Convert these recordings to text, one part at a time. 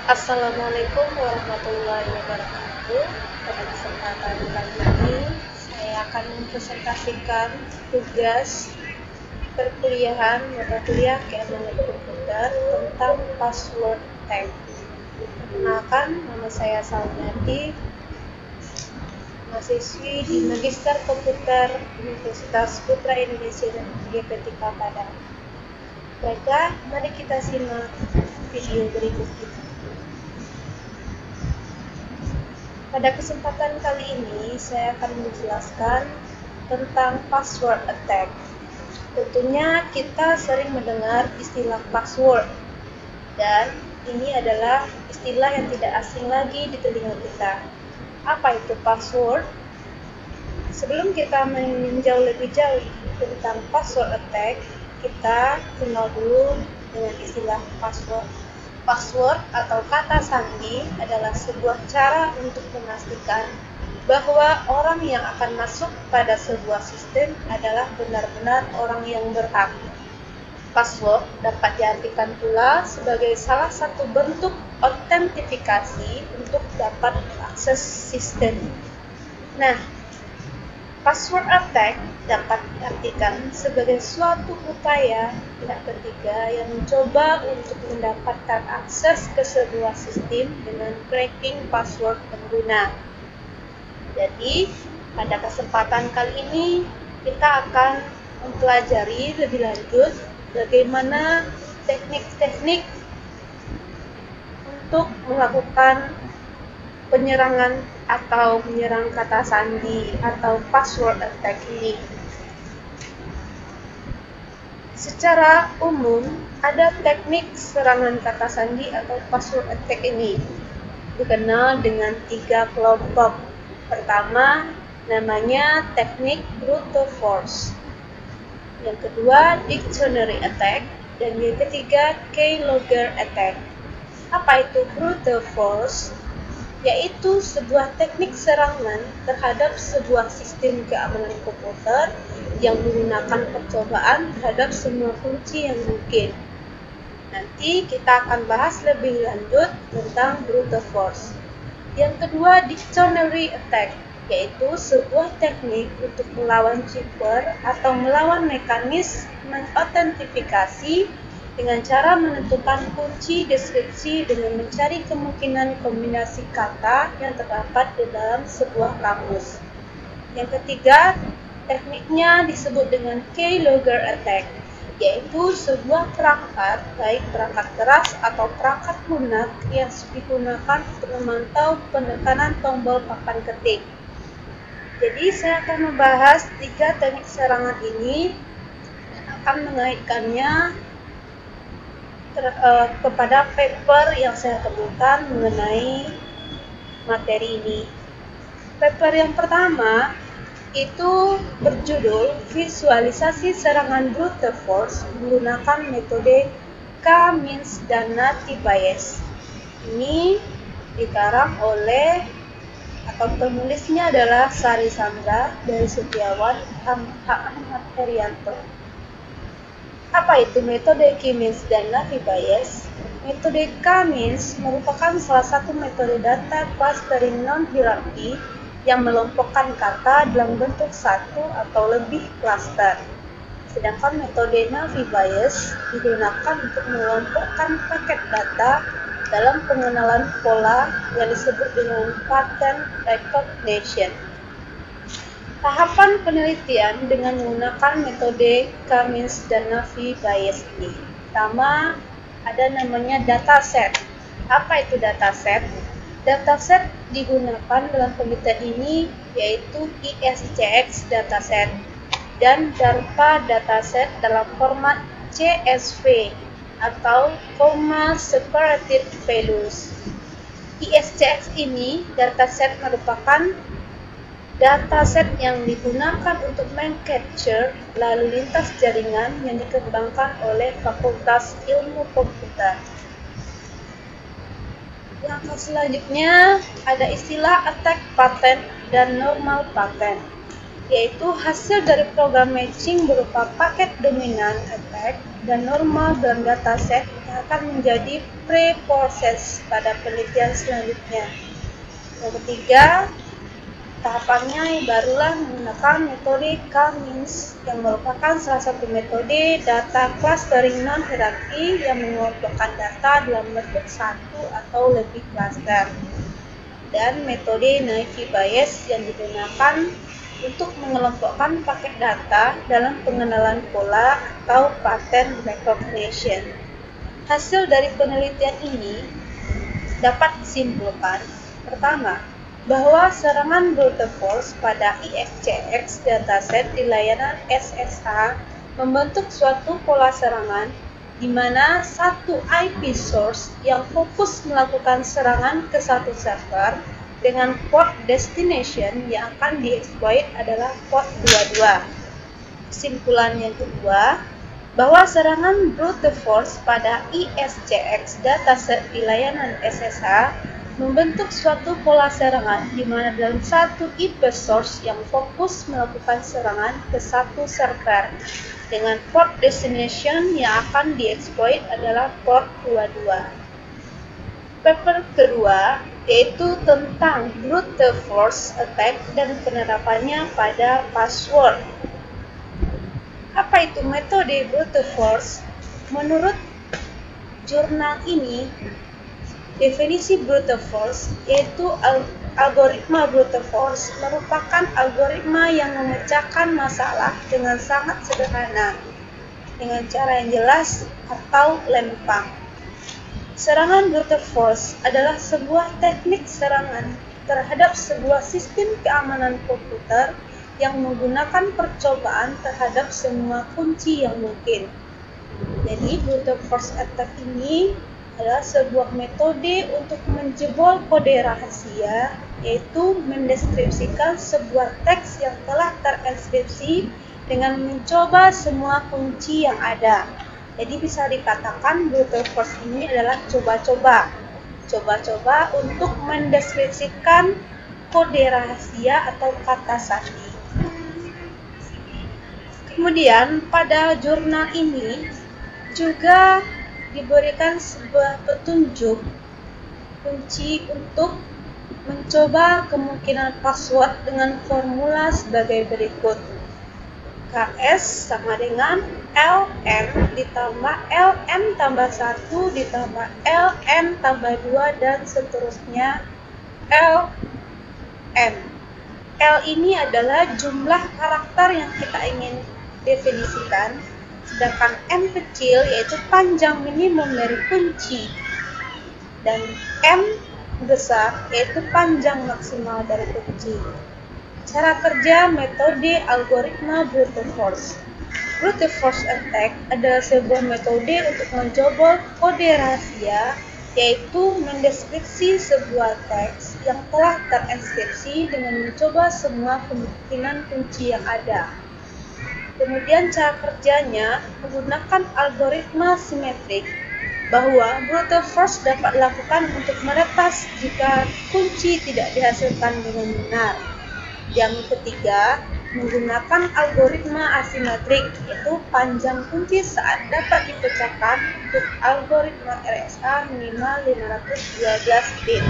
Assalamualaikum warahmatullahi wabarakatuh. Pada kesempatan kali ini, saya akan mempresentasikan tugas perkuliahan mata kuliah keamanan komputer tentang password tag. Perkenalkan, nama saya Salmiati, mahasiswi di Magister Komputer Universitas Putra Indonesia GP3 Padang. Baiklah, mari kita simak video berikut ini. Pada kesempatan kali ini, saya akan menjelaskan tentang password attack. Tentunya kita sering mendengar istilah password, dan ini adalah istilah yang tidak asing lagi di telinga kita. Apa itu password? Sebelum kita meninjau lebih jauh tentang password attack, kita kenal dulu dengan istilah password. Password atau kata sandi adalah sebuah cara untuk memastikan bahwa orang yang akan masuk pada sebuah sistem adalah benar-benar orang yang berhak. Password dapat diartikan pula sebagai salah satu bentuk autentifikasi untuk dapat akses sistem. Nah, password attack dapat diartikan sebagai suatu upaya pihak ketiga yang mencoba untuk mendapatkan akses ke sebuah sistem dengan cracking password pengguna. Jadi, pada kesempatan kali ini kita akan mempelajari lebih lanjut bagaimana teknik-teknik untuk melakukan penyerangan atau menyerang kata sandi atau password attack ini. Secara umum, ada teknik serangan kata sandi atau password attack ini dikenal dengan 3 kelompok. Pertama, namanya teknik brute force. Yang kedua, dictionary attack, dan yang ketiga, keylogger attack. Apa itu brute force? Yaitu sebuah teknik serangan terhadap sebuah sistem keamanan komputer yang menggunakan percobaan terhadap semua kunci yang mungkin. Nanti kita akan bahas lebih lanjut tentang brute force. Yang kedua, dictionary attack, yaitu sebuah teknik untuk melawan cheater atau melawan mekanisme mengotentifikasi dengan cara menentukan kunci deskripsi dengan mencari kemungkinan kombinasi kata yang terdapat di dalam sebuah kamus. Yang ketiga, tekniknya disebut dengan keylogger attack, yaitu sebuah perangkat, baik perangkat keras atau perangkat lunak yang digunakan untuk memantau penekanan tombol papan ketik. Jadi saya akan membahas 3 teknik serangan ini dan akan mengaitkannya kepada paper yang saya temukan mengenai materi ini. Paper yang pertama itu berjudul Visualisasi Serangan Brute Force menggunakan metode K-means dan native bayes. Ini dikarang oleh atau penulisnya adalah Sari Sandra dari Setiawan Ahmad Herianto. Apa itu metode K-means dan native bayes? Metode K-means merupakan salah satu metode data clustering non-hierarki yang melompokkan kata dalam bentuk satu atau lebih cluster. Sedangkan metode native bayes digunakan untuk melompokkan paket data dalam pengenalan pola yang disebut dengan pattern recognition. Tahapan penelitian dengan menggunakan metode K-means dan native bayes ini. Pertama, ada namanya dataset. Apa itu dataset? Dataset digunakan dalam penelitian ini yaitu ISCX dataset dan DARPA dataset dalam format CSV atau Comma Separated Values. ISCX ini dataset merupakan dataset yang digunakan untuk mengcapture lalu lintas jaringan yang dikembangkan oleh Fakultas Ilmu Komputer. Langkah selanjutnya ada istilah attack pattern dan normal pattern. yaitu hasil dari program matching berupa paket dominan attack dan normal dalam dataset yang akan menjadi pre-process pada penelitian selanjutnya. Yang ketiga, tahapannya barulah menggunakan metode K-means yang merupakan salah satu metode data clustering non-hierarki yang mengelompokkan data dalam bentuk satu atau lebih cluster, dan metode Naive Bayes yang digunakan untuk mengelompokkan paket data dalam pengenalan pola atau pattern recognition. Hasil dari penelitian ini dapat disimpulkan, pertama, bahwa serangan brute force pada ISCX dataset di layanan SSH membentuk suatu pola serangan di mana satu IP source yang fokus melakukan serangan ke satu server dengan port destination yang akan dieksploit adalah port 22. Kesimpulan yang kedua, bahwa serangan brute force pada ISCX dataset di layanan SSH membentuk suatu pola serangan di mana dalam satu IP source yang fokus melakukan serangan ke satu server dengan port destination yang akan dieksploit adalah port 22. Paper kedua yaitu tentang brute force attack dan penerapannya pada password. Apa itu metode brute force? Menurut jurnal ini, definisi brute force yaitu algoritma brute force merupakan algoritma yang memecahkan masalah dengan sangat sederhana, dengan cara yang jelas atau lempang. Serangan brute force adalah sebuah teknik serangan terhadap sebuah sistem keamanan komputer yang menggunakan percobaan terhadap semua kunci yang mungkin. Jadi, brute force attack ini adalah sebuah metode untuk menjebol kode rahasia, yaitu mendeskripsikan sebuah teks yang telah terenkripsi dengan mencoba semua kunci yang ada. Jadi bisa dikatakan brute force ini adalah coba-coba untuk mendeskripsikan kode rahasia atau kata sandi. Kemudian pada jurnal ini juga diberikan sebuah petunjuk kunci untuk mencoba kemungkinan password dengan formula sebagai berikut. KS sama dengan LN ditambah LN tambah 1 ditambah LN tambah 2 dan seterusnya LN. L ini adalah jumlah karakter yang kita ingin definisikan, sedangkan N kecil yaitu panjang minimum dari kunci, dan M besar yaitu panjang maksimal dari kunci. Cara kerja metode algoritma brute force. Brute force attack adalah sebuah metode untuk menjebol kode rahasia, yaitu mendeskripsi sebuah teks yang telah terenkripsi dengan mencoba semua kemungkinan kunci yang ada. Kemudian cara kerjanya menggunakan algoritma simetrik, bahwa brute force dapat dilakukan untuk meretas jika kunci tidak dihasilkan dengan benar. Yang ketiga, menggunakan algoritma asimetrik, yaitu panjang kunci saat dapat dipecahkan untuk algoritma RSA minimal 512 bit.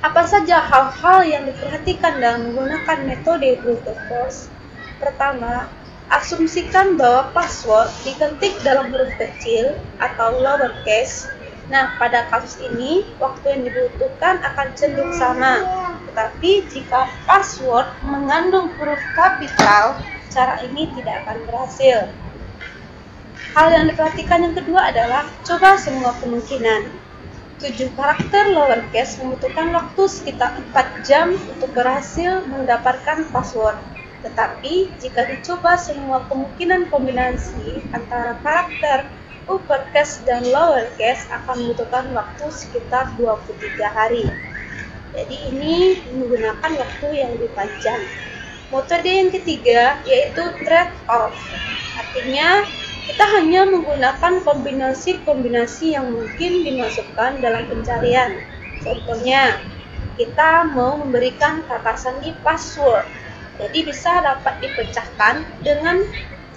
Apa saja hal-hal yang diperhatikan dalam menggunakan metode brute force? Pertama, asumsikan bahwa password diketik dalam huruf kecil atau lowercase. Nah, pada kasus ini, waktu yang dibutuhkan akan cenderung sama. Tetapi jika password mengandung huruf kapital, cara ini tidak akan berhasil. Hal yang diperhatikan yang kedua adalah coba semua kemungkinan. 7 karakter lowercase membutuhkan waktu sekitar 4 jam untuk berhasil mendapatkan password. Tetapi jika dicoba semua kemungkinan kombinasi antara karakter uppercase dan lowercase akan membutuhkan waktu sekitar 23 hari. Jadi ini menggunakan waktu yang lebih panjang. Metode yang ketiga yaitu trade-off. Artinya kita hanya menggunakan kombinasi-kombinasi yang mungkin dimasukkan dalam pencarian. Contohnya, kita mau memberikan kata sandi password. Jadi bisa dapat dipecahkan dengan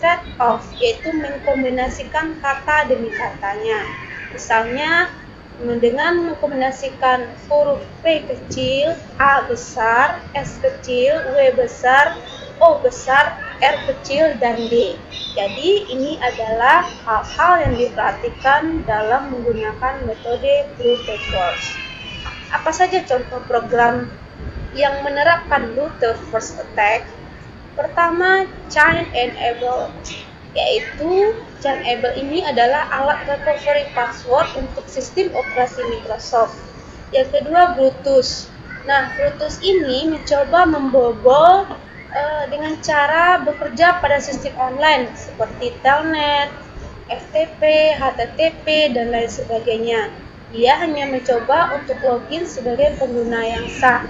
trade-off, yaitu mengkombinasikan kata demi katanya. Misalnya dengan mengkombinasikan huruf P kecil, A besar, S kecil, W besar, O besar, R kecil, dan D. Jadi ini adalah hal-hal yang diperhatikan dalam menggunakan metode brute force. Apa saja contoh program yang menerapkan brute force attack? Pertama, Chain Enable, yaitu Chain Enable ini adalah alat recovery password untuk sistem operasi Microsoft. Yang kedua, Brutus. Nah, Brutus ini mencoba membobol dengan cara bekerja pada sistem online seperti Telnet, FTP, HTTP, dan lain sebagainya. Dia hanya mencoba untuk login sebagai pengguna yang sah.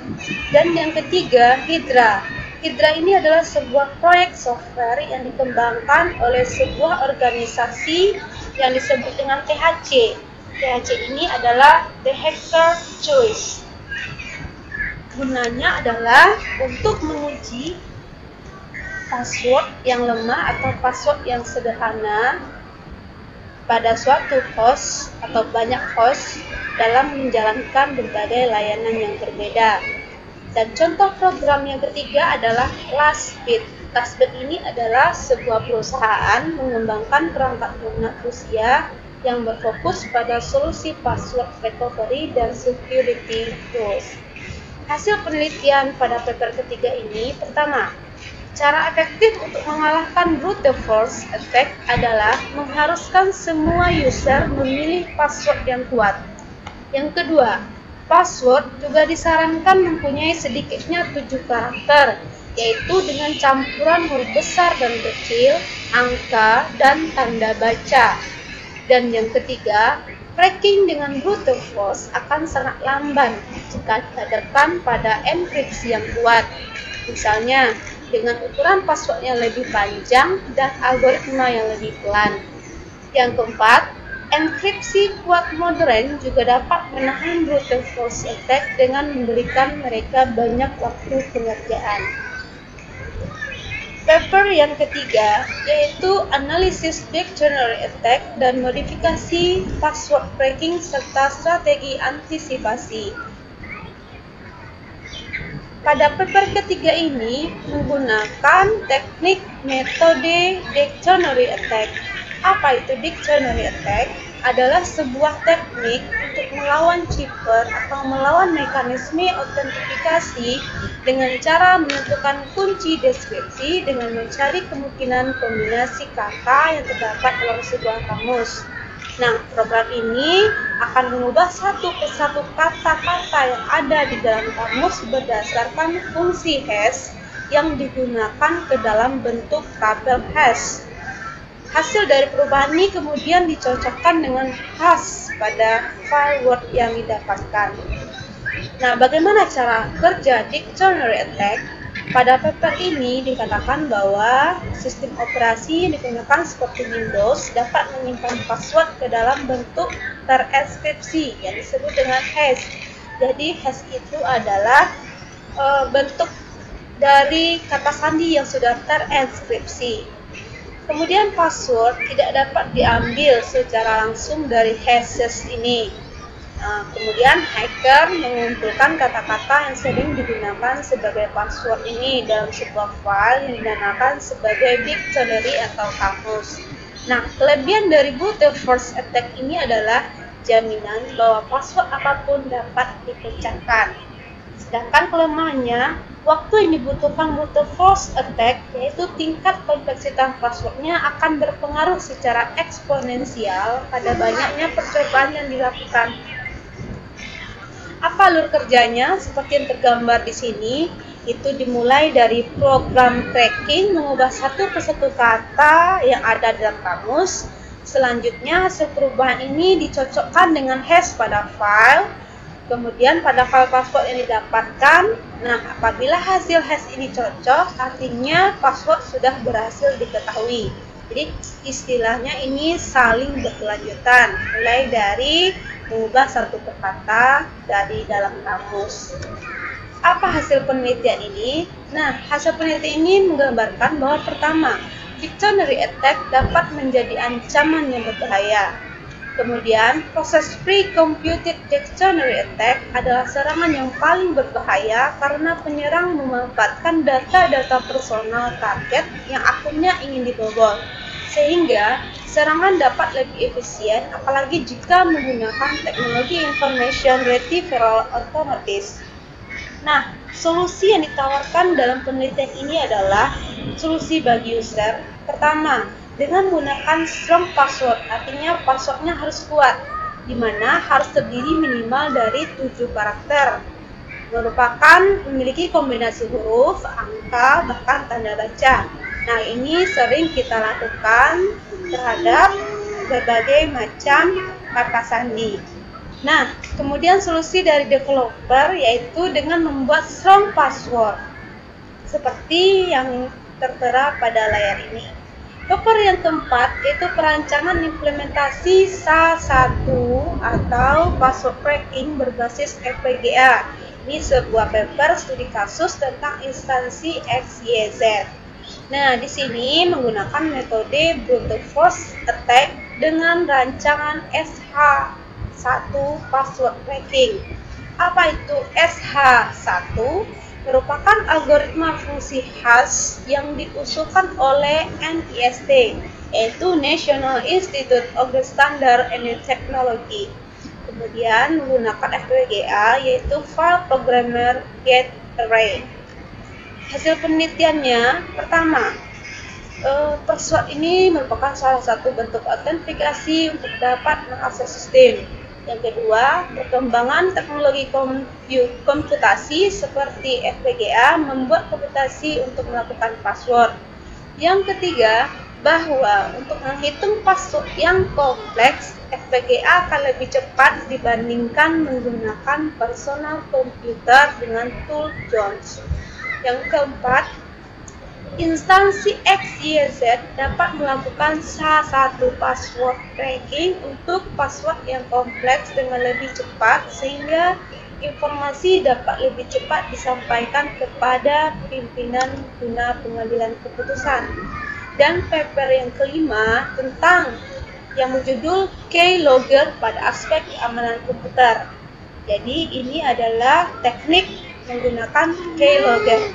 Dan yang ketiga, Hydra. Hydra ini adalah sebuah proyek software yang dikembangkan oleh sebuah organisasi yang disebut dengan THC. THC ini adalah The Hacker Choice. Gunanya adalah untuk menguji password yang lemah atau password yang sederhana pada suatu host atau banyak host dalam menjalankan berbagai layanan yang berbeda. Dan contoh program yang ketiga adalah Lastbit. Lastbit ini adalah sebuah perusahaan mengembangkan perangkat lunak Rusia yang berfokus pada solusi password recovery dan security tools. Hasil penelitian pada paper ketiga ini, pertama, cara efektif untuk mengalahkan brute force attack adalah mengharuskan semua user memilih password yang kuat. Yang kedua, password juga disarankan mempunyai sedikitnya 7 karakter, yaitu dengan campuran huruf besar dan kecil, angka, dan tanda baca. Dan yang ketiga, cracking dengan brute force akan sangat lamban jika dihadapkan pada enkripsi yang kuat. Misalnya, dengan ukuran passwordnya lebih panjang dan algoritma yang lebih pelan. Yang keempat, enkripsi kuat modern juga dapat menahan brute force attack dengan memberikan mereka banyak waktu pengerjaan. Paper yang ketiga yaitu analisis dictionary attack dan modifikasi password cracking serta strategi antisipasi. Pada paper ketiga ini menggunakan teknik metode dictionary attack. Apa itu dictionary attack? Adalah sebuah teknik untuk melawan cheaper atau melawan mekanisme autentifikasi dengan cara menentukan kunci deskripsi dengan mencari kemungkinan kombinasi kata yang terdapat dalam sebuah kamus. Nah, program ini akan mengubah satu persatu kata-kata yang ada di dalam kamus berdasarkan fungsi hash yang digunakan ke dalam bentuk tabel hash. Hasil dari perubahan ini kemudian dicocokkan dengan hash pada file Word yang didapatkan. Nah, bagaimana cara kerja dictionary attack? Pada paper ini dikatakan bahwa sistem operasi yang digunakan seperti Windows dapat menyimpan password ke dalam bentuk terenkripsi yang disebut dengan hash. Jadi hash itu adalah bentuk dari kata sandi yang sudah terenkripsi. Kemudian password tidak dapat diambil secara langsung dari hashes ini. Kemudian hacker mengumpulkan kata-kata yang sering digunakan sebagai password ini dalam sebuah file yang dinamakan sebagai dictionary atau kamus. Nah, kelebihan dari brute force attack ini adalah jaminan bahwa password apapun dapat dipecahkan. Sedangkan kelemahannya, waktu yang dibutuhkan brute force attack, yaitu tingkat kompleksitas passwordnya akan berpengaruh secara eksponensial pada banyaknya percobaan yang dilakukan. Apa alur kerjanya? Seperti yang tergambar di sini, itu dimulai dari program cracking mengubah satu persatu kata yang ada dalam kamus. Selanjutnya, hasil perubahan ini dicocokkan dengan hash pada file. Kemudian pada file password yang didapatkan, nah apabila hasil hash ini cocok, artinya password sudah berhasil diketahui. Jadi istilahnya ini saling berkelanjutan, mulai dari mengubah satu kata dari dalam kamus. Apa hasil penelitian ini? Nah, hasil penelitian ini menggambarkan bahwa pertama, dictionary attack dapat menjadi ancaman yang berbahaya. Kemudian, proses pre-computed dictionary attack adalah serangan yang paling berbahaya karena penyerang memanfaatkan data-data personal target yang akunnya ingin dibobol, sehingga serangan dapat lebih efisien apalagi jika menggunakan teknologi information retrieval automatis. Nah, solusi yang ditawarkan dalam penelitian ini adalah solusi bagi user. Pertama, dengan menggunakan strong password, artinya passwordnya harus kuat, di mana harus terdiri minimal dari 7 karakter, merupakan memiliki kombinasi huruf, angka, bahkan tanda baca. Nah, ini sering kita lakukan terhadap berbagai macam kata sandi. Nah, kemudian solusi dari developer yaitu dengan membuat strong password, seperti yang tertera pada layar ini. Developer yang keempat yaitu perancangan implementasi SHA-1 atau password cracking berbasis FPGA. Ini sebuah paper studi kasus tentang instansi XYZ. Nah, di sini menggunakan metode brute force attack dengan rancangan SH1 password cracking. Apa itu SH1? Merupakan algoritma fungsi hash yang diusulkan oleh NIST, yaitu National Institute of the Standard and Technology. Kemudian menggunakan FPGA, yaitu File Programmer Gate Array. Hasil penelitiannya, pertama, password ini merupakan salah satu bentuk autentikasi untuk dapat mengakses sistem. Yang kedua, perkembangan teknologi komputasi seperti FPGA membuat komputasi untuk melakukan password. Yang ketiga, bahwa untuk menghitung password yang kompleks, FPGA akan lebih cepat dibandingkan menggunakan personal komputer dengan tool Jones. Yang keempat, instansi XYZ dapat melakukan SHA-1 password cracking untuk password yang kompleks dengan lebih cepat sehingga informasi dapat lebih cepat disampaikan kepada pimpinan guna pengambilan keputusan. Dan paper yang kelima tentang yang berjudul Keylogger pada aspek keamanan komputer. Jadi ini adalah teknik menggunakan keylogger.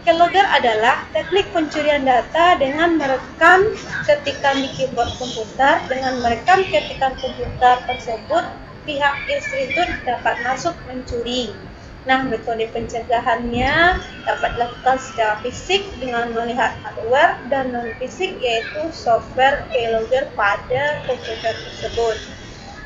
Keylogger adalah teknik pencurian data dengan merekam ketikan di keyboard komputer. Dengan merekam ketikan komputer tersebut, pihak institut dapat masuk mencuri. Nah, metode pencegahannya dapat dilakukan secara fisik dengan melihat hardware dan non-fisik yaitu software keylogger pada komputer tersebut.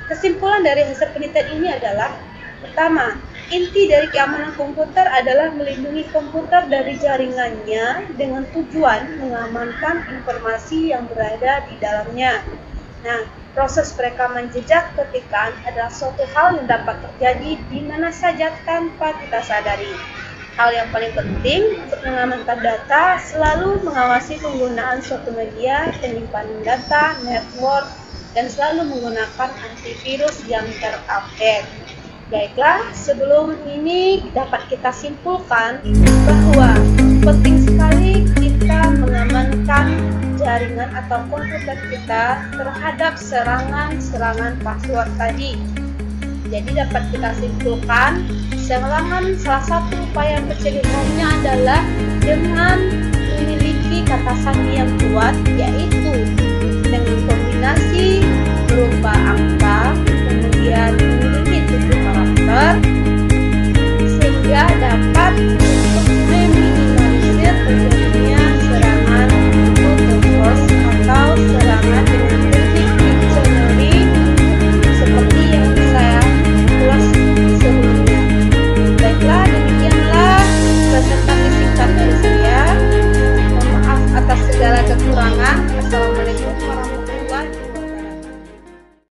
Kesimpulan dari hasil penelitian ini adalah, pertama, inti dari keamanan komputer adalah melindungi komputer dari jaringannya dengan tujuan mengamankan informasi yang berada di dalamnya. Nah, proses perekaman jejak ketikan adalah suatu hal yang dapat terjadi di mana saja tanpa kita sadari. Hal yang paling penting untuk mengamankan data selalu mengawasi penggunaan suatu media, penyimpanan data, network, dan selalu menggunakan antivirus yang terupdate. Baiklah, sebelum ini dapat kita simpulkan bahwa penting sekali kita mengamankan jaringan atau komputer kita terhadap serangan-serangan password tadi. Jadi dapat kita simpulkan, salah satu upaya pencegahannya adalah dengan memiliki kata sandi yang kuat, yaitu dengan kombinasi